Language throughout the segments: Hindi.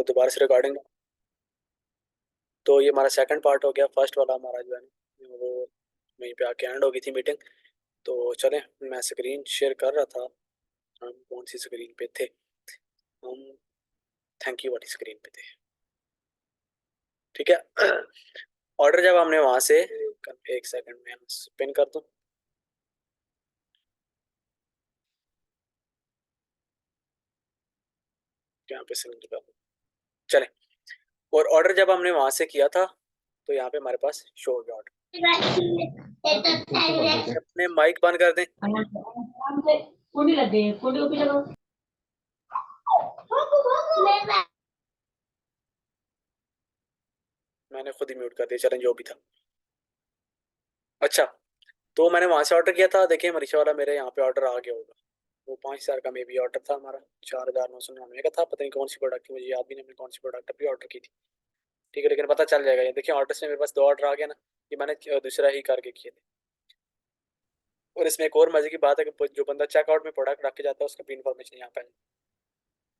दोबारा से रिकॉर्डिंग। तो ये हमारा सेकंड पार्ट हो गया। फर्स्ट वाला हमारा जो है ना वो वहीं पे आके एंड हो गई थी मीटिंग। तो चलें, मैं स्क्रीन शेयर कर रहा था। हम कौन सी स्क्रीन पे थे? हम थैंक यू वाली स्क्रीन पे थे। ठीक है। ऑर्डर जब हमने वहां से, एक सेकंड में पिन कर दूं यहाँ पे सिलेक्ट कर दूं। चले, और ऑर्डर जब हमने वहां से किया था तो यहाँ पे हमारे पास शो हो गया ऑर्डर। अपने माइक बंद कर दें। मैंने खुद ही म्यूट कर दिया, चलें जो भी था। अच्छा, तो मैंने वहां से ऑर्डर किया था। देखिए मरीशा वाला मेरे यहाँ पे ऑर्डर आ गया होगा। वो 5,000 का मे बी ऑर्डर था हमारा। 4,999 का था। पता नहीं कौन सी प्रोडक्ट थी, मुझे याद भी नहीं हमने कौन सी प्रोडक्ट अभी ऑर्डर की थी। ठीक है, लेकिन पता चल जाएगा। ये देखिए ऑर्डर से मेरे पास 2 ऑर्डर आ गया ना। ये मैंने दूसरा ही करके किए थे। और इसमें एक और मजे की बात है कि जो बंदा चेकआउट में प्रोडक्ट रख के जाता है उसका भी इन्फॉर्मेशन यहाँ पे है।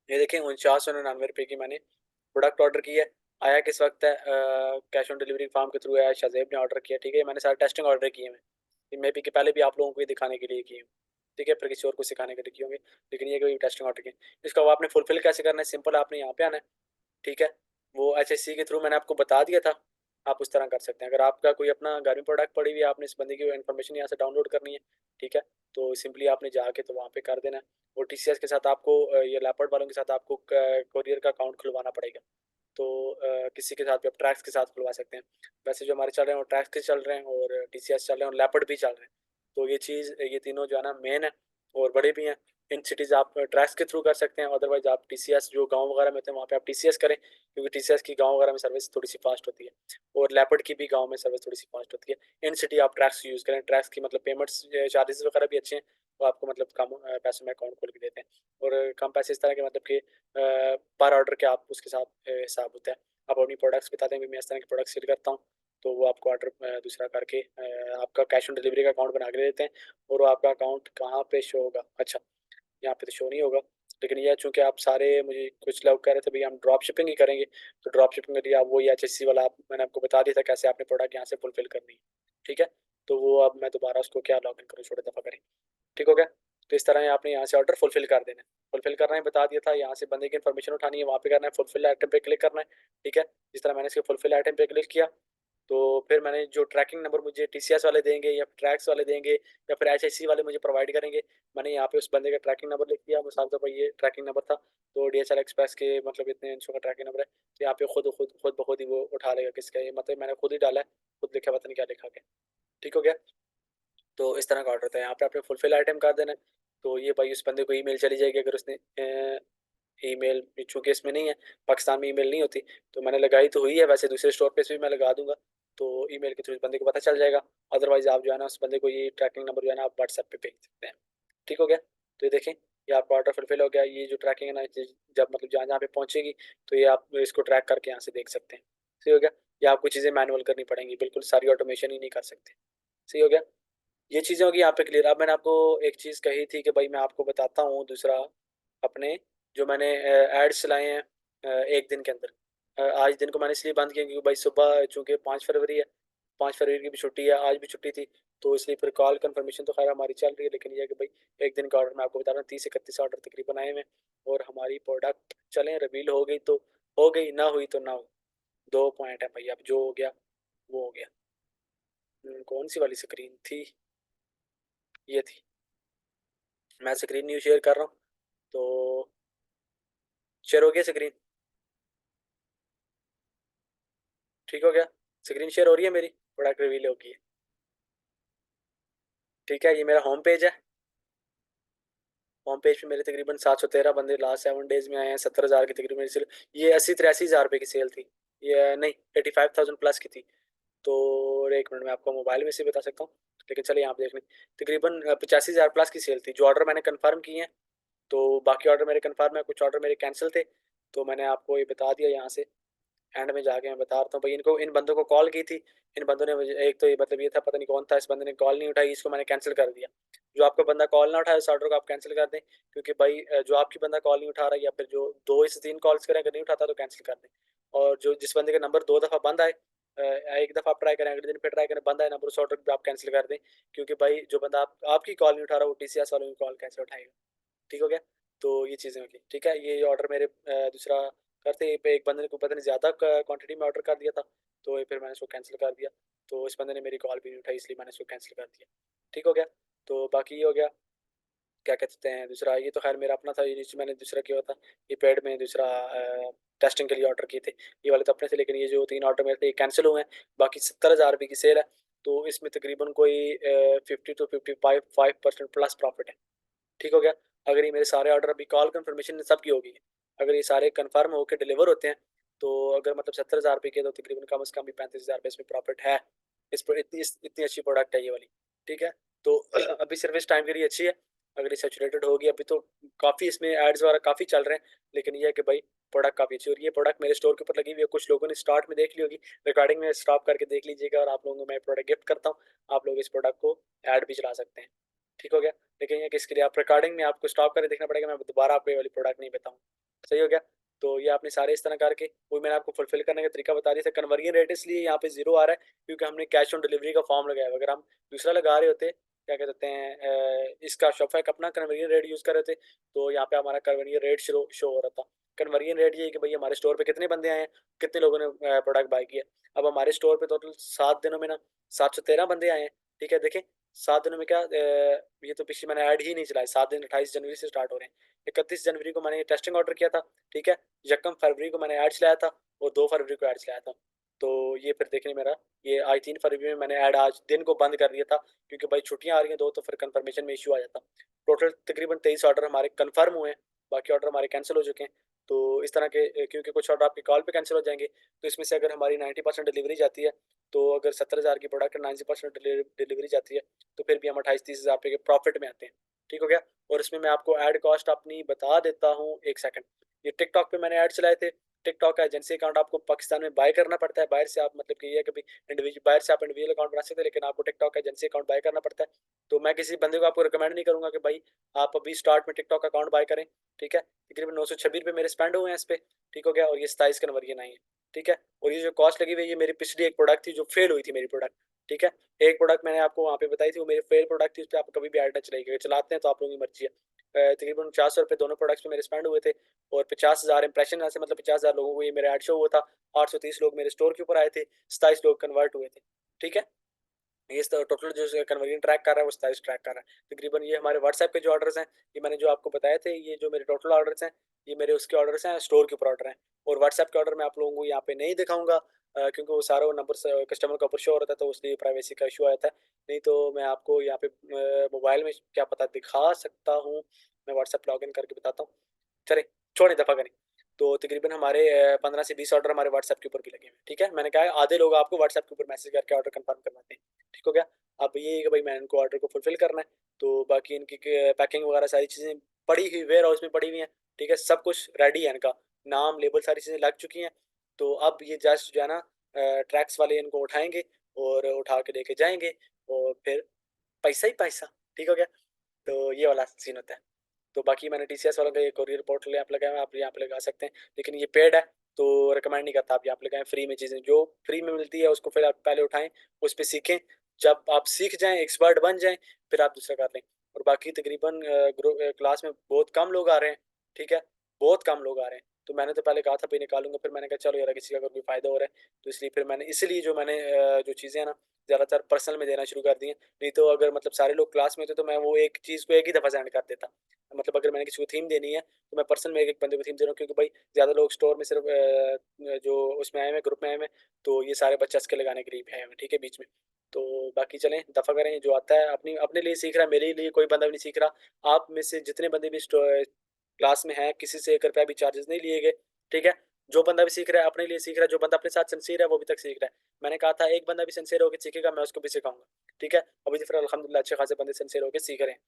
ये देखें 4999 रुपये की मैंने प्रोडक्ट ऑर्डर की है। आया किस वक्त है? कैश ऑन डिलीवरी फार्म के थ्रू आया। शाजेब ने ऑर्डर किया। ठीक है, मैंने सारे टेस्टिंग ऑर्डर किए हैं। मे बी के पहले भी आप लोगों को ये दिखाने के लिए किए हैं। ठीक है, फिर किसी और को सिखाने के लिए किए होंगे, लेकिन ये कोई टेस्टिंग ऑर्डर किए। इसका वो आपने फुलफिल कैसे करना है? सिंपल, आपने यहाँ पे आना है। ठीक है, वो HSC के थ्रू मैंने आपको बता दिया था। आप उस तरह कर सकते हैं। अगर आपका कोई अपना घर में प्रोडक्ट पड़ी हुई है, आपने इस बंदे की इन्फॉर्मेशन यहाँ से डाउनलोड करनी है। ठीक है, तो सिंपली आपने जाके तो वहाँ पे कर देना है। और TCS के साथ आपको ये लैपटॉप वालों के साथ आपको कोरियर का अकाउंट खुलवाना पड़ेगा। तो किसी के साथ भी आप ट्रैक्स के साथ खुलवा सकते हैं। वैसे जो हमारे चल रहे हैं वो ट्रैक्स के चल रहे हैं, और TCS चल रहे हैं, और लेपर्ड भी चल रहे हैं। तो ये चीज़, ये तीनों जो है ना मेन है, और बड़े भी हैं। इन सिटीज़ आप ट्रैक्स के थ्रू कर सकते हैं। अदरवाइज आप TCS जो गांव वगैरह में होते हैं वहाँ पे आप TCS करें, क्योंकि TCS की गांव वगैरह में सर्विस थोड़ी सी फास्ट होती है, और लेपर्ड की भी गांव में सर्विस थोड़ी सी फास्ट होती है। इन सिटी आप ट्रैक्स यूज़ करें। ट्रैक्स की मतलब पेमेंट्स चार्जेस वगैरह भी अच्छे हैं। वो आपको मतलब कम पैसों में अकाउंट खोल के देते हैं, और कम पैसे इस तरह के मतलब कि पर ऑर्डर के आप उसके साथ हिसाब होता है। आप अपनी प्रोडक्ट्स बताते हैं भी मैं इस तरह के प्रोडक्ट सेल करता हूँ, तो वो आपको ऑर्डर दूसरा करके आपका कैश ऑन डिलीवरी का अकाउंट बना के देते हैं। और वो आपका अकाउंट कहाँ पे शो होगा? अच्छा, यहाँ पे तो शो नहीं होगा, लेकिन यह चूंकि आप सारे, मुझे कुछ लोग कह रहे थे भैया हम ड्रॉप शिपिंग ही करेंगे, तो ड्रॉप शिपिंग के लिए आप वही HSC वाला मैंने आपको बता दिया था कैसे आपने प्रोडक्ट यहाँ से फुलफिल करनी है। ठीक है, तो वो अब मैं दोबारा उसको क्या लॉग इन करूँ, छोटे दफ़ा करें। ठीक हो गया? तो इस तरह आपने यहाँ से ऑर्डर फुलफिल कर देना है। फुलफिल करना है बता दिया था। यहाँ से बंदे की इन्फॉर्मेशन उठानी है, वहाँ पे करना है, फुलफिल आइटम पे क्लिक करना है। ठीक है, जिस तरह मैंने इसके फुलफिल आइटम पे क्लिक किया, तो फिर मैंने जो ट्रैकिंग नंबर मुझे TCS वाले देंगे या ट्रैक्स वाले देंगे या फिर HSC वाले मुझे प्रोवाइड करेंगे, मैंने यहाँ पे उस बंदे का ट्रैकिंग नंबर लिख दिया। मिसाल के तौर पर ये ट्रैकिंग नंबर था, तो DHL एक्सप्रेस के मतलब इतने इंचों का ट्रैकिंग नंबर है। तो यहाँ पे खुद ब खुद ही वो उठा लेगा किसका ये, मतलब मैंने खुद ही डाला है, खुद लिखा, पता नहीं क्या लिखा गया। ठीक हो गया? तो इस तरह का ऑर्डर था। यहाँ पे आपने फुलफिल आइटम कर देना है। तो ये भाई उस बंदे को ईमेल चली जाएगी अगर उसने ईमेल, चूंकि इसमें नहीं है, पाकिस्तान में ईमेल नहीं होती, तो मैंने लगाई तो हुई है। वैसे दूसरे स्टोर पे से भी मैं लगा दूंगा, तो ईमेल के थ्रू बंदे को पता चल जाएगा। अदरवाइज आप जो है ना उस बंदे को ये ट्रैकिंग नंबर जो है ना आप WhatsApp पे भेज सकते हैं। ठीक हो गया? तो ये देखें, ये आपका ऑर्डर फुलफिल हो गया। ये जो ट्रैकिंग है ना, जब मतलब जहाँ जहाँ पे पहुंचेगी, तो ये आप इसको ट्रैक करके यहाँ से देख सकते हैं। सही हो गया? ये आपको चीज़ें मैनुअल करनी पड़ेंगी, बिल्कुल सारी ऑटोमेशन ही नहीं कर सकते। सही हो गया? ये चीज़ें होगी यहाँ पे क्लियर। अब मैंने आपको एक चीज़ कही थी कि भाई मैं आपको बताता हूँ दूसरा, अपने जो मैंने एड्स चलाए हैं एक दिन के अंदर। आज दिन को मैंने इसलिए बंद किया क्योंकि भाई सुबह चूंकि 5 फरवरी है, 5 फरवरी की भी छुट्टी है, आज भी छुट्टी थी, तो इसलिए फिर कॉल कंफर्मेशन तो खैर हमारी चल रही है, लेकिन ये है कि भाई एक दिन का ऑर्डर मैं आपको बता रहा हूँ, 30 31 ऑर्डर तकरीबन आए हुए हैं। और हमारी प्रोडक्ट चलें रिवील हो गई तो हो गई, ना हुई तो ना हुई। 2 पॉइंट है भाई, अब जो हो गया वो हो गया। कौन सी वाली स्क्रीन थी? ये थी। मैं स्क्रीन न्यू शेयर कर रहा हूँ, तो शेयर हो गया स्क्रीन। ठीक हो गया? स्क्रीन शेयर हो रही है मेरी, प्रोडक्ट रिवील हो गई है। ठीक है, ये मेरा होम पेज है। होम पेज पे मेरे तकरीबन 713 बंदे लास्ट 7 डेज में आए हैं। 70,000 की तकरीबन सेल। ये 80 83 हज़ार रुपये की सेल थी। ये नहीं, 85,000 प्लस की थी। तो एक मिनट में आपको मोबाइल में से बता सकता हूँ, लेकिन चलिए यहाँ पे देख लें। तकरीबन 85,000 प्लस की सेल थी। जो ऑर्डर मैंने कन्फर्म किए हैं, तो बाकी ऑर्डर मेरे कन्फर्म है, कुछ ऑर्डर मेरे कैंसिल थे, तो मैंने आपको ये बता दिया यहाँ से। एंड में जाके मैं बता रहा हूँ भाई, इनको, इन बंदों को कॉल की थी। इन बंदों ने मुझे, एक तो ये मतलब ये था, पता नहीं कौन था, इस बंदे ने कॉल नहीं उठाई, इसको मैंने कैंसिल कर दिया। जो आपका बंदा कॉल ना उठाए उस ऑर्डर को आप कैंसिल कर दें, क्योंकि भाई जो आपकी बंदा कॉल नहीं उठा रहा है या फिर जो 2 से 3 कॉल्स करें अगर नहीं उठाता तो कैंसिल कर दें। और जो जिस बंदे का नंबर 2 दफ़ा बंद आए, एक दफ़ा आप ट्राई करें, अगले दिन फिर ट्राई करें, बंद आए नंबर, उस ऑर्डर को आप कैंसिल कर दें, क्योंकि भाई जो बंदा आपकी कॉल नहीं उठा रहा वो टीसीएस वालों की कॉल कैसे उठाएगा। ठीक हो गया। तो ये चीज़ें होगी, ठीक है। ये ऑर्डर मेरे दूसरा करते पे एक बंदे ने को पता नहीं ज़्यादा क्वांटिटी में ऑर्डर कर दिया था, तो ये फिर मैंने उसको कैंसिल कर दिया। तो इस बंदे ने मेरी कॉल भी नहीं उठाई, इसलिए मैंने उसको कैंसिल कर दिया। ठीक हो गया। तो बाकी ये हो गया, क्या कहते हैं दूसरा, ये तो खैर मेरा अपना था, ये जो मैंने दूसरा किया था, ये पेड में दूसरा टेस्टिंग के लिए ऑर्डर किए थे, ये वाले तो अपने थे, लेकिन ये जो 3 ऑर्डर मेरे थे ये कैंसिल हुए हैं। बाकी 70,000 रुपये की सेल है, तो इसमें तकरीबन कोई 50 to 55% प्लस प्रॉफिट है। ठीक हो गया। अगर ये मेरे सारे ऑर्डर अभी कॉल कंफर्मेशन सबकी हो गई है, अगर ये सारे कंफर्म होकर डिलीवर होते हैं, तो अगर मतलब 70,000 रुपये के, तो तकरीबन कम से कम भी 35,000 रुपये इसमें प्रॉफिट है। इस पर इतनी अच्छी प्रोडक्ट है ये वाली। ठीक है। तो अभी सर्विस टाइम के लिए अच्छी है, अगर ये सेचुरेटेड होगी अभी तो काफ़ी इसमें एड्स वगैरह काफ़ी चल रहे हैं, लेकिन ये है कि भाई प्रोडक्ट काफ़ी अच्छी, और ये प्रोडक्ट मेरे स्टोर के ऊपर लगी हुई है, कुछ लोगों ने स्टार्ट में देख ली होगी, रिकॉर्डिंग में स्टॉप करके देख लीजिएगा, और आप लोगों को मैं प्रोडक्ट गिफ्ट करता हूँ, आप लोग इस प्रोडक्ट को ऐड भी चला सकते हैं। ठीक हो गया। लेकिन ये किसके लिए, आप रिकॉर्डिंग में आपको स्टॉप करके देखना पड़ेगा, मैं दोबारा आपको ये वाली प्रोडक्ट नहीं बताऊँ। सही हो गया। तो ये आपने सारे इस तरह करके, वो मैंने आपको फुलफिल करने का तरीका बता दिया था। कन्वर्जन रेट इसलिए यहाँ पे जीरो आ रहा है क्योंकि हमने कैश ऑन डिलीवरी का फॉर्म लगाया है। अगर हम दूसरा लगा रहे होते, क्या कहते हैं, इसका शॉपिफाई का अपना कन्वर्जन रेट यूज़ कर रहे थे, तो यहाँ पे हमारा कन्वर्जन रेट शो हो रहा था। कन्वर्जन रेट ये है कि भाई हमारे स्टोर पे कितने बंदे आए हैं, कितने लोगों ने प्रोडक्ट बाय किया। अब हमारे स्टोर पे टोटल 7 दिनों में ना 713 बंदे आए हैं। ठीक है, देखें 7 दिनों में क्या, ये तो पिछले मैंने ऐड ही नहीं चलाया, 7 दिन 28 जनवरी से स्टार्ट हो रहे हैं। 31 जनवरी को मैंने टेस्टिंग ऑर्डर किया था। ठीक है। 1 फरवरी को मैंने ऐड चलाया था, और 2 फरवरी को ऐड चलाया था। तो ये फिर देखने मेरा, ये आज 3 फरवरी में मैंने ऐड आज दिन को बंद कर दिया था, क्योंकि भाई छुट्टियां आ रही हैं दो, तो फिर कंफर्मेशन में इशू आ जाता। टोटल तकरीबन 23 ऑर्डर हमारे कंफर्म हुए हैं, बाकी ऑर्डर हमारे कैंसिल हो चुके हैं। तो इस तरह के क्योंकि कुछ ऑर्डर आपकी कॉल पे कैंसिल हो जाएंगे, तो इसमें से अगर हमारी 90% डिलीवरी जाती है, तो अगर 70,000 की प्रोडक्ट 90% डिलीवरी जाती है, तो फिर भी हम 28-30 हज़ार रुपये के प्रॉफिट में आते हैं। ठीक हो गया। और इसमें मैं आपको ऐड कॉस्ट अपनी बता देता हूँ, एक सेकंड। ये टिकटॉक पे मैंने ऐड चलाए थे। टिकटॉक का एजेंसी अकाउंट आपको पाकिस्तान में बाय करना पड़ता है, बाहर से आप मतलब कि ये कभी इंडिविजुअल, बाहर से आप इंडिविजुअल अकाउंट बना सकते हैं, लेकिन आपको टिकटॉक एजेंसी अकाउंट बाय करना पड़ता है। तो मैं किसी बंदे को आपको रिकमेंड नहीं करूंगा कि भाई आप अभी स्टार्ट में टिकटॉक अकाउंट बाय करें। ठीक है। तकरीबन 926 रुपये मेरे स्पेंड हुए हैं इस पे। ठीक हो गया। और ये 27 कन्वर्जन आई है। ठीक है। और ये जो कॉस्ट लगी हुई है, ये मेरी पिछली एक प्रोडक्ट थी जो फेल हुई थी मेरी प्रोडक्ट। ठीक है। एक प्रोडक्ट मैंने आपको वहाँ पे बताई थी, वो मेरी फेल प्रोडक्ट थी, उस पर आप कभी भी ऐड ना चलाइएगा, चलाते हैं तो आप लोगों की मर्जी है। तकरीबन 400 रुपये दोनों प्रोडक्ट्स पे मेरे स्पेंड हुए थे, और 50,000 इंप्रेशन ऐसे, मतलब 50,000 लोगों को ये मेरा ऐड शो हुआ था। 830 लोग मेरे स्टोर के ऊपर आए थे, 27 लोग कन्वर्ट हुए थे। ठीक है। ये टोटल जो कन्वर्जन ट्रैक कर रहा है वो 27 ट्रैक कर रहा है तकरीबन। ये हमारे व्हाट्सएप के जो ऑर्डर्स हैं, ये मैंने जो आपको बताए थे, ये जो मेरे टोटल ऑर्डर्स हैं, ये मेरे उसके ऑर्डर्स हैं, स्टोर के ऊपर ऑर्डर हैं। और व्हाट्सएप के ऑर्डर मैं आप लोगों को यहाँ पे नहीं दिखाऊंगा, क्योंकि वो सारा वो नंबर कस्टमर का ऊपर शो हो रहा था, तो उसलिए प्राइवेसी का इशू आया था। नहीं तो मैं आपको यहाँ पे मोबाइल में क्या पता दिखा सकता हूँ, मैं व्हाट्सएप लॉग इन करके बताता हूँ। चले, छोड़े दफा करें। तो तकरीबन हमारे 15 से 20 ऑर्डर हमारे व्हाट्सएप के ऊपर भी लगे हुए हैं। ठीक है। मैंने कहा है, आधे लोग आपको व्हाट्सएप के ऊपर मैसेज करके ऑर्डर कंफर्म करवाते हैं। ठीक हो गया। अब ये है कि भाई मैं इनको ऑर्डर को फुलफिल करना है, तो बाकी इनकी पैकिंग वगैरह सारी चीज़ें पड़ी हुई वेयर हाउस में पड़ी हुई हैं। ठीक है। सब कुछ रेडी है, इनका नाम लेबल सारी चीज़ें लग चुकी हैं। तो अब ये जस्ट जो है ना, ट्रैक्स वाले इनको उठाएंगे और उठा के लेके जाएंगे, और फिर पैसा ही पैसा। ठीक हो गया। तो ये वाला सीन होता है। तो बाकी मैंने टीसीएस वालों का ये कोरियर पोर्टल यहाँ पे लगाया हुआ है, आप यहाँ पे लगा सकते हैं, लेकिन ये पेड है, तो रिकमेंड नहीं करता आप यहाँ पे लगाएं। फ्री में चीज़ें जो फ्री में मिलती है उसको फिर आप पहले उठाएं, उस पर सीखें। जब आप सीख जाएं, एक्सपर्ट बन जाएं, फिर आप दूसरा कर लें। और बाकी तकरीबन क्लास में बहुत कम लोग आ रहे हैं। ठीक है। बहुत कम लोग आ रहे हैं, तो मैंने तो पहले कहा था भाई निकालूंगा, फिर मैंने कहा चलो यार किसी का अगर कोई फ़ायदा हो रहा है, तो इसलिए फिर मैंने इसलिए जो मैंने जो चीज़ें हैं ना, ज़्यादातर पर्सनल में देना शुरू कर दी हैं। नहीं तो अगर मतलब सारे लोग क्लास में थे, तो मैं वो एक चीज़ को एक ही दफ़ा सेंड कर देता। मतलब अगर मैंने किसी को थीम देनी है, तो मैं पर्सनल में एक एक बंदे को थीम दे रहा हूँ, क्योंकि भाई ज़्यादा लोग स्टोर में सिर्फ जो उसमें आए हुए हैं, ग्रुप में आए हुए हैं, तो ये सारे बच्चे के लगाने के लिए भी आए हुए हैं। ठीक है, बीच में। तो बाकी चलें, दफ़ा करें, जो आता है अपनी अपने लिए सीख रहा है, मेरे लिए कोई बंदा भी नहीं सीख रहा। आप में से जितने बंदे भी क्लास में हैं, किसी से 1 रुपया भी चार्जेस नहीं लिए गए। ठीक है। जो बंदा भी सीख रहा है अपने लिए सीख रहा है, जो बंदा अपने साथ सिंसियर है वो भी तक सीख रहा है। मैंने कहा था एक बंदा भी सिंसियर होकर सीखेगा, मैं उसको भी सिखाऊंगा। ठीक है। अभी तो फिर अल्हम्दुलिल्लाह अच्छे खासे बंदे सिंसियर होकर सीख रहे हैं।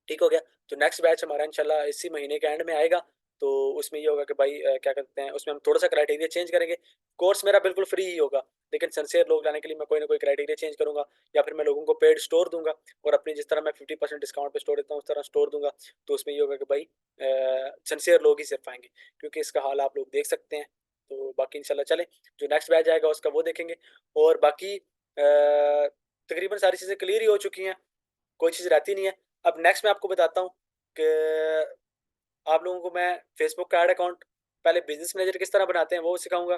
ठीक हो गया। तो नेक्स्ट बैच हमारा इंशाल्लाह इसी महीने के एंड में आएगा। तो उसमें ये होगा कि भाई क्या कहते हैं, उसमें हम थोड़ा सा क्राइटेरिया चेंज करेंगे। कोर्स मेरा बिल्कुल फ्री ही होगा, लेकिन सिंसियर लोग लाने के लिए मैं कोई ना कोई क्राइटेरिया चेंज करूंगा, या फिर मैं लोगों को पेड स्टोर दूंगा, और अपनी जिस तरह मैं 50% डिस्काउंट पे स्टोर देता हूँ उस तरह स्टोर दूंगा। तो उसमें ये होगा कि भाई सिंसियर लोग ही सिर्फ आएंगे, क्योंकि इसका हाल आप लोग देख सकते हैं। तो बाकी इंशाल्लाह चले, जो नेक्स्ट बैच आएगा उसका वो देखेंगे। और बाकी तकरीबन सारी चीज़ें क्लियर ही हो चुकी हैं, कोई चीज़ रहती नहीं है। अब नेक्स्ट मैं आपको बताता हूँ कि आप लोगों को मैं फेसबुक का ऐड अकाउंट, पहले बिजनेस मैनेजर किस तरह बनाते हैं वो सिखाऊंगा,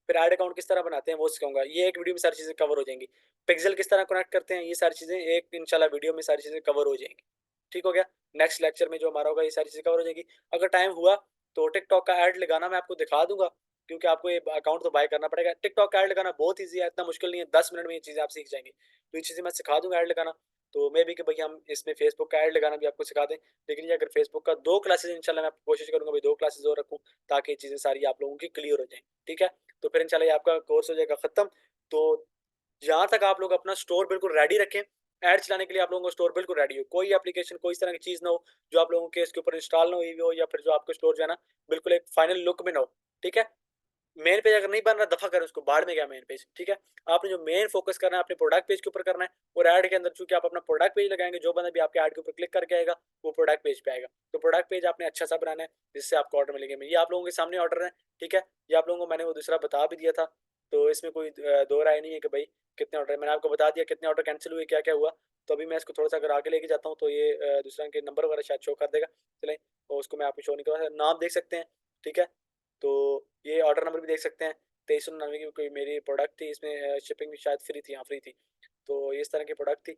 फिर ऐड अकाउंट किस तरह बनाते हैं वो सिखाऊंगा। ये एक वीडियो में सारी चीज़ें कवर हो जाएंगी। पिक्सल किस तरह कनेक्ट करते हैं, ये सारी चीज़ें एक इंशाल्लाह वीडियो में सारी चीज़ें कवर हो जाएंगी। ठीक हो गया। नेक्स्ट लेक्चर में जो हमारा होगा ये सारी चीज़ें कवर हो जाएंगी। अगर टाइम हुआ तो टिकटॉक का ऐड लगाना मैं आपको दिखा दूंगा, क्योंकि आपको ये अकाउंट तो बाय करना पड़ेगा। टिकटॉक का ऐड लगाना बहुत ईजी है, इतना मुश्किल नहीं है, 10 मिनट में ये चीज़ें आप सीख जाएंगे। तो ये चीज़ें मैं सिखा दूंगा ऐड लगाना। तो मे भी कि भाई हम इसमें फेसबुक का ऐड लगाना भी आपको सिखा दें। लेकिन ये अगर फेसबुक का 2 क्लासेज इंशाल्लाह मैं कोशिश करूंगा भाई 2 क्लासेज और रखूं, ताकि ये चीज़ें सारी आप लोगों की क्लियर हो जाएं। ठीक है। तो फिर इंशाल्लाह ये आपका कोर्स हो जाएगा खत्म। तो जहाँ तक आप लोग अपना स्टोर बिल्कुल रेडी रखें, ऐड चलाने के लिए आप लोगों को स्टोर बिल्कुल रेडी हो, कोई एप्लीकेशन कोई इस तरह की चीज़ ना हो जो आप लोगों के इसके ऊपर इंस्टॉल ना हुई हो, या फिर जो आपका स्टोर जो है ना बिल्कुल एक फाइनल लुक में ना हो। ठीक है। मेन पेज अगर नहीं बन रहा दफा करें उसको, बाढ़ में गया मेन पेज। ठीक है। आपने जो मेन फोकस करना है अपने प्रोडक्ट पेज के ऊपर करना है, और ऐड के अंदर चूंकि आप अपना प्रोडक्ट पेज लगाएंगे, जो बंदा भी आपके ऐड के ऊपर क्लिक करके आएगा वो प्रोडक्ट पेज पे आएगा। तो प्रोडक्ट पेज आपने अच्छा सा बनाना है जिससे आपको ऑर्डर मिलेंगे। ये आप लोगों के सामने ऑर्डर है। ठीक है। ये आप लोगों को मैंने वो दूसरा बता भी दिया था, तो इसमें कोई दो राय नहीं है कि भाई कितने ऑर्डर, मैंने आपको बता दिया कितने ऑर्डर कैंसिल हुए, क्या क्या हुआ। तो अभी मैं इसको थोड़ा सा अगर आगे लेके जाता हूँ तो ये दूसरा के नंबर वगैरह शायद शो कर देगा। चलें, और उसको मैं आपको शो नहीं कर, नाम देख सकते हैं। ठीक है। तो ये ऑर्डर नंबर भी देख सकते हैं। 2399 की कोई मेरी प्रोडक्ट थी, इसमें शिपिंग भी शायद फ्री थी, हाँ फ्री थी। तो ये इस तरह की प्रोडक्ट थी।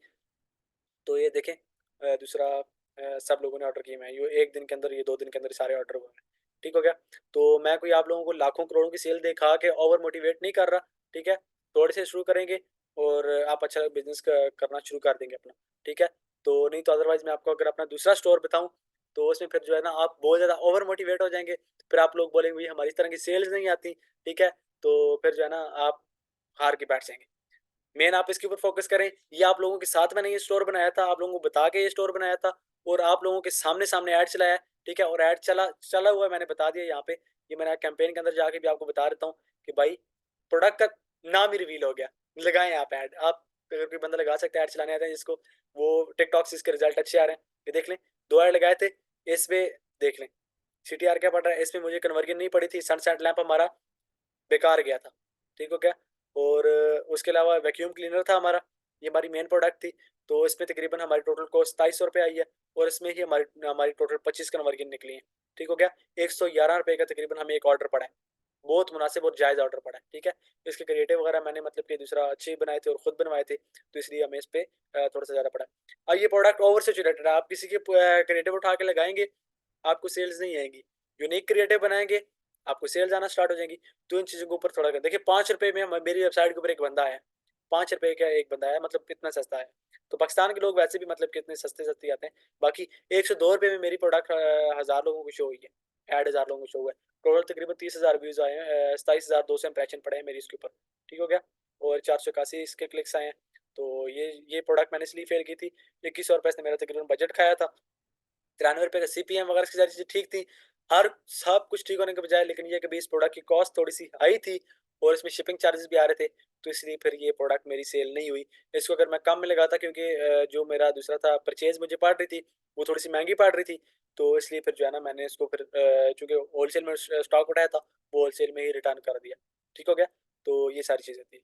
तो ये देखें दूसरा सब लोगों ने ऑर्डर किए हैं, ये एक दिन के अंदर, ये 2 दिन के अंदर सारे ऑर्डर हुए हैं। ठीक हो गया। तो मैं कोई आप लोगों को लाखों करोड़ों की सेल दिखा के ओवर मोटिवेट नहीं कर रहा। ठीक है। थोड़े से शुरू करेंगे और आप अच्छा बिजनेस करना शुरू कर देंगे अपना। ठीक है। तो नहीं तो अदरवाइज मैं आपको अगर अपना दूसरा स्टोर बताऊं तो उसमें फिर जो है ना आप बहुत ज़्यादा ओवर मोटिवेट हो जाएंगे। फिर आप लोग बोलेंगे भाई हमारी इस तरह की सेल्स नहीं आती। ठीक है। तो फिर जो है ना आप हार के बैठ जाएंगे। मेन आप इसके ऊपर फोकस करें। ये आप लोगों के साथ मैंने ये स्टोर बनाया था, आप लोगों को बता के ये स्टोर बनाया था, और आप लोगों के सामने सामने ऐड चलाया है। ठीक है। और ऐड चला चला हुआ है, मैंने बता दिया यहाँ पे। ये मैंने कैंपेन के अंदर जाके भी आपको बता देता हूँ कि भाई प्रोडक्ट का नाम ही रिवील हो गया। लगाएं आप ऐड, आप अगर कोई बंदा लगा सकता है ऐड चलाने आता है जिसको, वो टिकटॉक से इसके रिजल्ट अच्छे आ रहे हैं। ये देख लें, 2 ऐड लगाए थे इस पे, देख लें CTR क्या पड़ रहा है। इसमें मुझे कन्वर्जन नहीं पड़ी थी, सनसेट लैंप हमारा बेकार गया था। ठीक हो क्या। और उसके अलावा वैक्यूम क्लीनर था हमारा, ये हमारी मेन प्रोडक्ट थी। तो इसमें तकरीबन हमारी टोटल कॉस्ट 2200 रुपये आई है, और इसमें ही हमारी हमारी टोटल 25 कन्वर्जन निकली है। ठीक हो गया। 111 रुपये का तकरीबन हमें एक ऑर्डर पड़ा है, बहुत मुनासिब और जायज़ ऑर्डर पड़ा है। ठीक है। इसके क्रिएटिव वगैरह मैंने मतलब कि दूसरा अच्छे बनाए थे और खुद बनवाए थे, तो इसलिए हमें इस पे थोड़ा सा ज़्यादा पड़ा है। और ये प्रोडक्ट ओवर सेचुरेटेड है, आप किसी के क्रिएटिव उठा के लगाएंगे आपको सेल्स नहीं आएंगी। यूनिक क्रिएटिव बनाएंगे आपको सेल्स आना स्टार्ट हो जाएंगी। तो इन चीज़ों के ऊपर थोड़ा कर देखिए, 5 रुपए में मेरी वेबसाइट के ऊपर एक बंदा है, 5 रुपए का एक बंदा है, मतलब कितना सस्ता है। तो पाकिस्तान के लोग वैसे भी मतलब कितने सस्ते सस्ते आते हैं। बाकी 102 रुपये में मेरी प्रोडक्ट 1000 लोगों को शो हुई है, ऐड 1000 लोगों को शो हुआ है। टोटल तकरीबन 30,000 व्यूज आए हैं, 27,200 इंप्रेशन पड़े हैं मेरी इसके ऊपर। ठीक हो गया। और 481 इसके क्लिक्स आए हैं। तो ये प्रोडक्ट मैंने इसलिए फेल की थी, 2100 रुपये इसने मेरा तकरीबन बजट खाया था। 93 रुपये का CPM वगैरह की सारी चीज़ें ठीक थी, हर सब कुछ ठीक होने के बजाय, लेकिन ये कि इस प्रोडक्ट की कॉस्ट थोड़ी सी हाई थी, और इसमें शिपिंग चार्जेस भी आ रहे थे। तो इसलिए फिर ये प्रोडक्ट मेरी सेल नहीं हुई। इसको अगर मैं कम में लगाता, क्योंकि जो मेरा दूसरा था परचेज मुझे पड़ रही थी वो थोड़ी सी महंगी पड़ रही थी, तो इसलिए फिर जो है ना मैंने इसको फिर चूँकि होलसेल में स्टॉक उठाया था, वो होलसेल में ही रिटर्न कर दिया। ठीक हो गया। तो ये सारी चीज़ें थी।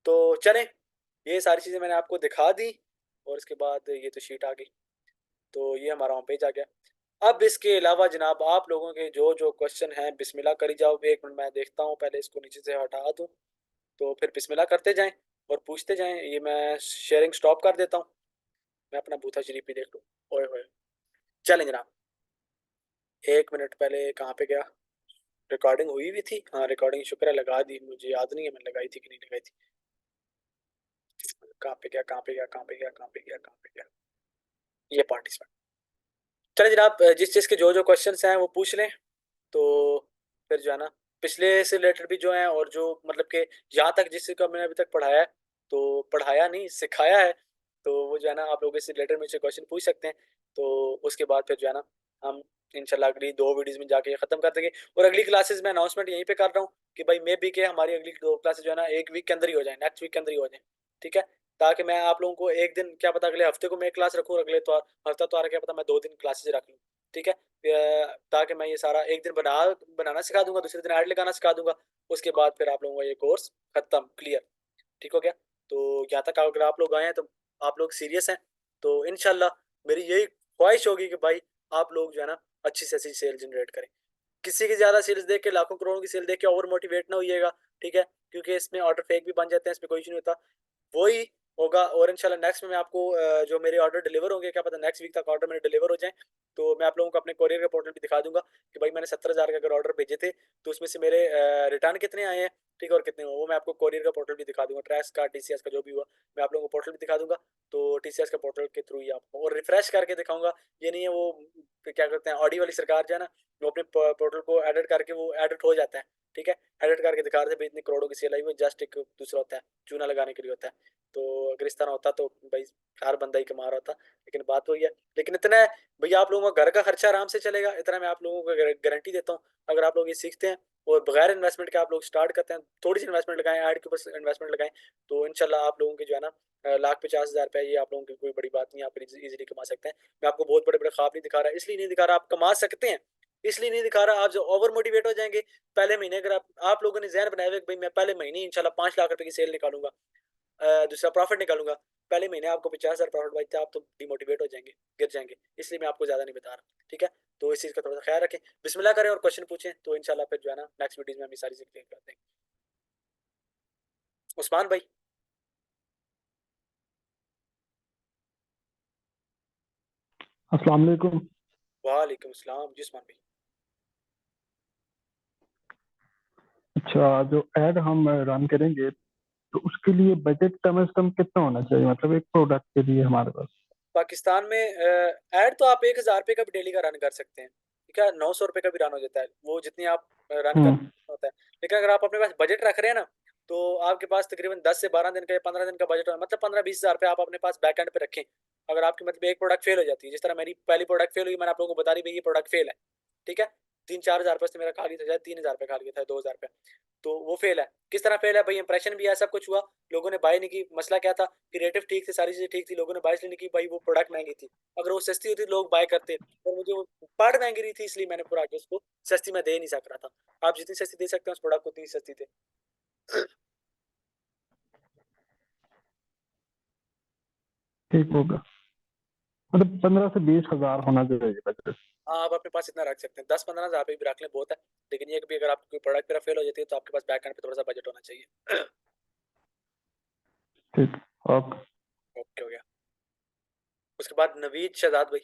तो चलें, ये सारी चीज़ें मैंने आपको दिखा दी, और इसके बाद ये तो शीट आ गई। तो ये हमारा होम पेज आ गया। अब इसके अलावा जनाब आप लोगों के जो जो क्वेश्चन हैं बिस्मिल्लाह करी जाओ। 1 मिनट मैं देखता हूँ, पहले इसको नीचे से हटा दूँ, तो फिर बिस्मिल्लाह करते जाएं और पूछते जाएं। ये मैं शेयरिंग स्टॉप कर देता हूँ, मैं अपना बूथा शरीफ भी देख लूँ। ओए होए, चलें जनाब। 1 मिनट पहले कहाँ पे गया, रिकॉर्डिंग हुई भी थी, हाँ रिकॉर्डिंग शुक्र है लगा दी, मुझे याद नहीं है मैंने लगाई थी कि नहीं लगाई थी। कहाँ पे गया, कहाँ पे गया, कहाँ पे गया, कहाँ पे गया, कहाँ पे गया, ये पार्टिसिपेंट। चलें जनाब, जिस चीज़ के जो जो क्वेश्चन हैं वो पूछ लें। तो फिर जो है ना पिछले से रिलेटेड भी जो है, और जो मतलब कि यहाँ तक जिस का मैंने अभी तक पढ़ाया है, तो पढ़ाया नहीं सिखाया है, तो वो जो है ना आप लोग इससे रिलेटेड मुझसे क्वेश्चन पूछ सकते हैं। तो उसके बाद फिर जो है ना हम इंशाल्लाह अगली 2 वीडियोस में जाके खत्म कर देंगे। और अगली क्लासेस में अनाउंसमेंट यहीं पे कर रहा हूँ कि भाई मे बी के हमारी अगली 2 क्लासेस जो है ना 1 वीक के अंदर ही हो जाए, नेक्स्ट वीक के अंदर ही हो जाए, ठीक है। ताकि मैं आप लोगों को एक दिन क्या पता अगले हफ्ते को मैं क्लास रखूँ, अगले तो हफ्ता तो आ रहा क्या पता मैं 2 दिन क्लासेस रख लूँ, ठीक है। ताकि मैं ये सारा एक दिन बनाना सिखा दूंगा, दूसरे दिन ऐड लगाना सिखा दूंगा, उसके बाद फिर आप लोगों का ये कोर्स खत्म, क्लियर, ठीक हो गया। तो यहाँ तक अगर आप लोग आए हैं तो आप लोग सीरियस हैं, तो इनशाला मेरी यही ख्वाहिश होगी कि भाई आप लोग जो है ना अच्छी से अच्छी सेल जनरेट करें। किसी की ज्यादा सेल्स देख के, लाखों करोड़ों की सेल देख के ओवर मोटिवेट ना होइएगा, ठीक है, क्योंकि इसमें ऑर्डर फेक भी बन जाते हैं, इसमें कोई इशू नहीं होता, वही होगा। और इंशाल्लाह नेक्स्ट में मैं आपको जो मेरे ऑर्डर डिलीवर होंगे, क्या पता नेक्स्ट वीक तक ऑर्डर मेरे डिलीवर हो जाए, तो मैं आप लोगों को अपने कोरियर का पोर्टल भी दिखा दूंगा कि भाई मैंने 70,000 के अगर ऑर्डर भेजे थे तो उसमें से मेरे रिटर्न कितने आए हैं, ठीक है, और कितने हुए वो मैं आपको कोरियर का पोर्टल भी दिखा दूंगा, ट्रैक्स का टीसीएस का जो भी हुआ मैं आप लोगों को पोर्टल भी दिखा दूंगा। तो टीसीएस का पोर्टल के थ्रू ही आपको और रिफ्रेश करके दिखाऊंगा। ये नहीं है वो क्या करते हैं ऑडी वाली सरकार जो है ना, वो अपने पोर्टल को एडिट करके वो एडिट हो जाता है, ठीक है, एडिट करके दिखा रहे थे भाई इतनी करोड़ों की सेल आई, वो जस्ट एक दूसरा होता है, चूना लगाने के लिए होता है। तो अगर इस तरह होता तो भाई हर बंदा ही कमा रहा होता, लेकिन बात वही है। लेकिन इतना है भैया आप लोगों का घर का खर्चा आराम से चलेगा, इतना मैं आप लोगों को गारंटी देता हूँ। अगर आप लोग ये सीखते हैं और बगैर इन्वेस्टमेंट के आप लोग स्टार्ट करते हैं, थोड़ी सी इन्वेस्टमेंट लगाएं, ऐड के ऊपर इन्वेस्टमेंट लगाएं, तो इंशाल्लाह आप लोगों की जो है ना 1,50,000 रुपये ये आप लोगों की कोई बड़ी बात नहीं, आप इजीली कमा सकते हैं। मैं आपको बहुत बड़े बड़े ख्वाब नहीं दिखा रहा, इसलिए नहीं दिखा रहा, आप कमा सकते हैं इसलिए नहीं दिखा रहा। आप जो ओवर मोटिवेट हो जाएंगे पहले महीने, अगर आप लोगों ने जहन बनाया हुआ कि भाई मैं पहले महीने इंशाल्लाह 5 लाख रुपए की सेल निकालूंगा, दूसरा प्रॉफिट निकालूंगा, पहले महीने आपको 50,000 प्रॉफिट बचता है, आप तो डिमोटिवेट हो जाएंगे, गिर जाएंगे, इसलिए मैं आपको ज्यादा नहीं बता रहा, ठीक है। तो इस चीज का थोड़ा सा ख्याल रखें, बिस्मिल्लाह करें और क्वेश्चन पूछें, तो इंशाल्लाह फिर जो है ना नेक्स्ट वीडियो में हम ये सारी चीजें करते हैं। उस्मान भाई। अस्सलाम वालेकुम। वालेकुम अस्सलाम जी उस्मान भाई। अच्छा, जो ऐड हम रन करेंगे तो उसके लिए बजट कम से कम कितना होना चाहिए, मतलब एक प्रोडक्ट के लिए हमारे पास? पाकिस्तान में ऐड तो आप 1,000 रुपये का भी डेली का रन कर सकते हैं, ठीक है, 900 रुपये का भी रन हो जाता है, वो जितनी आप रन कर हम्म। होता है। लेकिन अगर आप अपने पास बजट रख रहे हैं ना, तो आपके पास तकरीबन 10 से 12 दिन का या 15 दिन का बजट हो, मतलब 15-20 हज़ार रुपये आप अपने पास बैक एंड पे रखें। अगर आपकी मतलब एक प्रोडक्ट फेल हो जाती है, जिस तरह मेरी पहली प्रोडक्ट फेल हुई, मैंने आप लोगों को बता दी भाई ये प्रोडक्ट फेल है, ठीक है, 3-4 हज़ार रुपये से मेरा खा गया था, शायद 3 हज़ार रुपये खा गया था, 2 हज़ार रुपये, तो वो फेल है। किस तरह फेल है भाई, इंप्रेशन भी है, सब कुछ हुआ, लोगों ने बाय नहीं की, मसला क्या था, क्रिएटिव ठीक थे, सारी चीजें ठीक थी, लोगों ने बाय इसलिए नहीं की भाई वो प्रोडक्ट महंगी थी, अगर वो सस्ती होती लोग बाय करते, और मुझे वो प्रोडक्ट महंगी रही थी इसलिए मैंने पूरा आगे उसको सस्ती में दे नहीं सक रहा था। आप जितनी सस्ती दे सकते हैं उस प्रोडक्ट को उतनी सस्ती थे। ठीक होगा, मतलब 15 से 20 हजार होना चाहिए बजट। हाँ आप अपने पास इतना रख सकते हैं, 10-15 हज़ार रुपये भी रख लें बहुत है। लेकिन ये कभी अगर आपकी कोई प्रोडक्ट मेरा फेल हो जाती है तो आपके पास बैक एंड पे थोड़ा सा बजट होना चाहिए। ठीक। ओके। ओके हो गया। उसके बाद नवीद शहजाद भाई।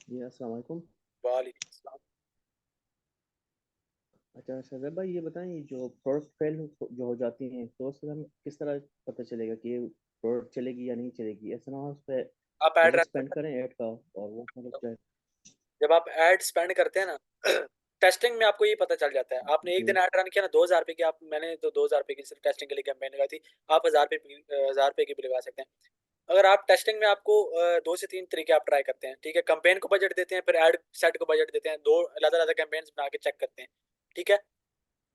जी अस्सलाम वालेकुम। वालेकुम अस्सलाम। अच्छा शहजाद भाई, ये बताएं, ये जो प्रोडक्ट फेल जो हो जाती हैं तो उससे हम किस तरह पता चलेगा कि ये प्रोडक्ट चलेगी या नहीं चलेगी? ऐसा ना हो उस पर आप ऐड मनी रन स्पेंड करते करें ऐड का और वो मतलब हैं, क्या? जब आप एड स्पेंड करते हैं ना टेस्टिंग में आपको ये पता चल जाता है, आपने एक जी। दिन ऐड रन किया ना 2,000 रुपये की, आप मैंने तो 2,000 रुपये की सिर्फ टेस्टिंग के लिए कैंपेन लगाई थी, आप 1,000 रुपये की भी लगा सकते हैं। अगर आप टेस्टिंग में आपको 2 से 3 तरीके आप ट्राई करते हैं, ठीक है, कंपेन को बजट देते हैं, फिर एड सेट को बजट देते हैं, दो अलग अलग कैंपेन्स बना के चेक करते हैं, ठीक है।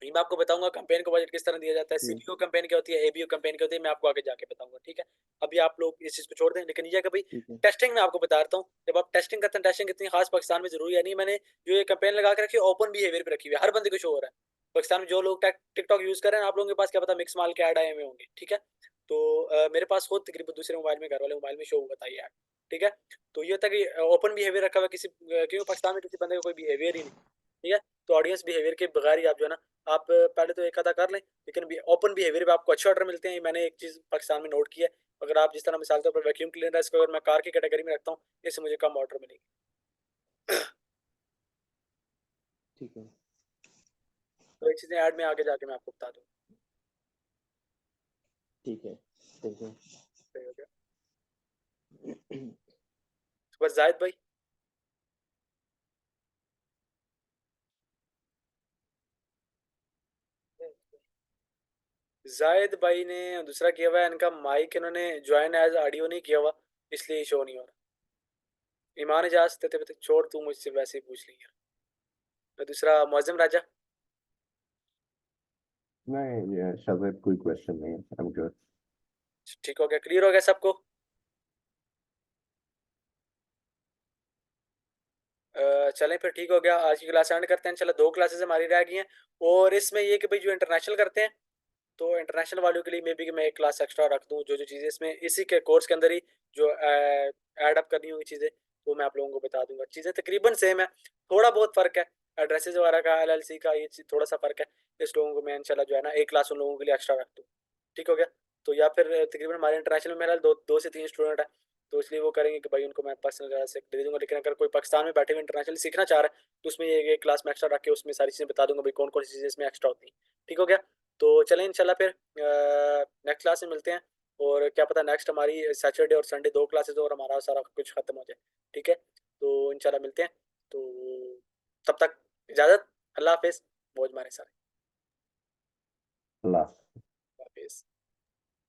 नहीं मैं आपको बताऊंगा कंपेन को बजट किस तरह दिया जाता है, जी। सीबीओ कंपेन क्या होती है, एबीओ कंपेन क्या होती है, मैं आपको आगे जाके बताऊंगा, ठीक है। अभी आप लोग इस चीज को छोड़ दें, लेकिन ये कि भाई ठीक है। टेस्टिंग में आपको बता देता हूँ, जब आप टेस्टिंग करते हैं, टेस्टिंग इतनी खास पाकिस्तान में जरूरी है नहीं, मैंने जो ये कंपेन लगा के रखी है ओपन बिहेवियर पे रखी हुई है, हर बंदे को शो हो रहा है। पाकिस्तान में जो लोग टिकटॉक यूज कर रहे हैं, आप लोगों के पास क्या पता मिक्स माल के ऐड आए हुए होंगे, ठीक है। तो मेरे पास खुद तकरीबन दूसरे मोबाइल में, घर वाले मोबाइल में शो हुआ था ये ऐड, ठीक है। तो ये होता है कि ओपन बिहेवियर रखा हुआ है किसी क्योंकि पाकिस्तान में किसी बंदे का कोई बिहेवियर ही नहीं, ठीक है। तो ऑडियंस बिहेवियर के बगैर ही आप जो है ना, आप पहले तो एक आधा कर लें, लेकिन ओपन बिहेवियर पे आपको अच्छे ऑर्डर मिलते हैं। मैंने एक चीज़ पाकिस्तान में नोट किया है, अगर आप जिस तरह मिसाल के तौर पर वैक्यूम क्लीनर है, इसको अगर मैं कार की कैटेगरी में रखता हूँ, इससे मुझे कम ऑर्डर मिलेगी। ठीक है। तो ये चीज़ें ऐड में आगे जाके मैं आपको बता दूँ। ठीक है। ठीक है। सही हो गया। बस जाहिद भाई। जाहिद भाई ने दूसरा किया हुआ है, इनका माइक इन्होंने ज्वाइन एज ऑडियो नहीं किया हुआ, इसलिए शो नहीं हो रहा। ईमान इजाज देते थे, छोड़ तू मुझसे वैसे ही पूछ ली यार। और दूसरा मुअज्जम राजा। नहीं ये शायद कोई क्वेश्चन नहीं है, आई एम गुड। ठीक हो गया, क्लियर हो गया सबको? चलें फिर, ठीक हो गया, आज की क्लास एंड करते हैं। चलो 2 क्लासेस हमारी रह गई हैं, और इसमें ये कि भाई जो इंटरनेशनल करते हैं, तो इंटरनेशनल वालों के लिए मे बी कि मैं एक क्लास एक्स्ट्रा रख दूं, जो जो चीज़ें इसमें इसी के कोर्स के अंदर ही जो ऐड अप करनी होंगी चीज़ें, वो मैं आप लोगों को बता दूंगा। चीज़ें तकरीबन सेम है, थोड़ा बहुत फ़र्क है, एड्रेसेस वगैरह का, LLC का, ये थोड़ा सा फ़र्क है। इस लोगों को मैं इंशाल्लाह जो है ना एक क्लास उन लोगों के लिए एक्स्ट्रा रख दूँ। ठीक हो गया? तो या फिर तकरीबन हमारे इंटरनेशनल में मेरा 2 से 3 स्टूडेंट है, तो इसलिए वो करेंगे कि भाई उनको मैं पर्सनल से दे दूंगा। लेकिन अगर कोई पाकिस्तान में बैठे हुए इंटरनेशनल सीखना चाह रहा है, तो उसमें ये क्लास में एक्स्ट्रा रख के उसमें सारी चीज़ें बता दूंगा भाई कौन कौन सी चीज़ें इसमें एक्स्ट्रा होती हैं। ठीक हो गया? तो चलें इंशाल्लाह फिर नेक्स्ट क्लास में मिलते हैं, और क्या पता नेक्स्ट हमारी सैटरडे और संडे 2 क्लासेस और हमारा सारा कुछ ख़त्म हो जाए। ठीक है? तो इंशाल्लाह मिलते हैं, तो तब तक इजाज़त, अल्लाह हाफिज़, मौज मारे सारे। अल्लाह।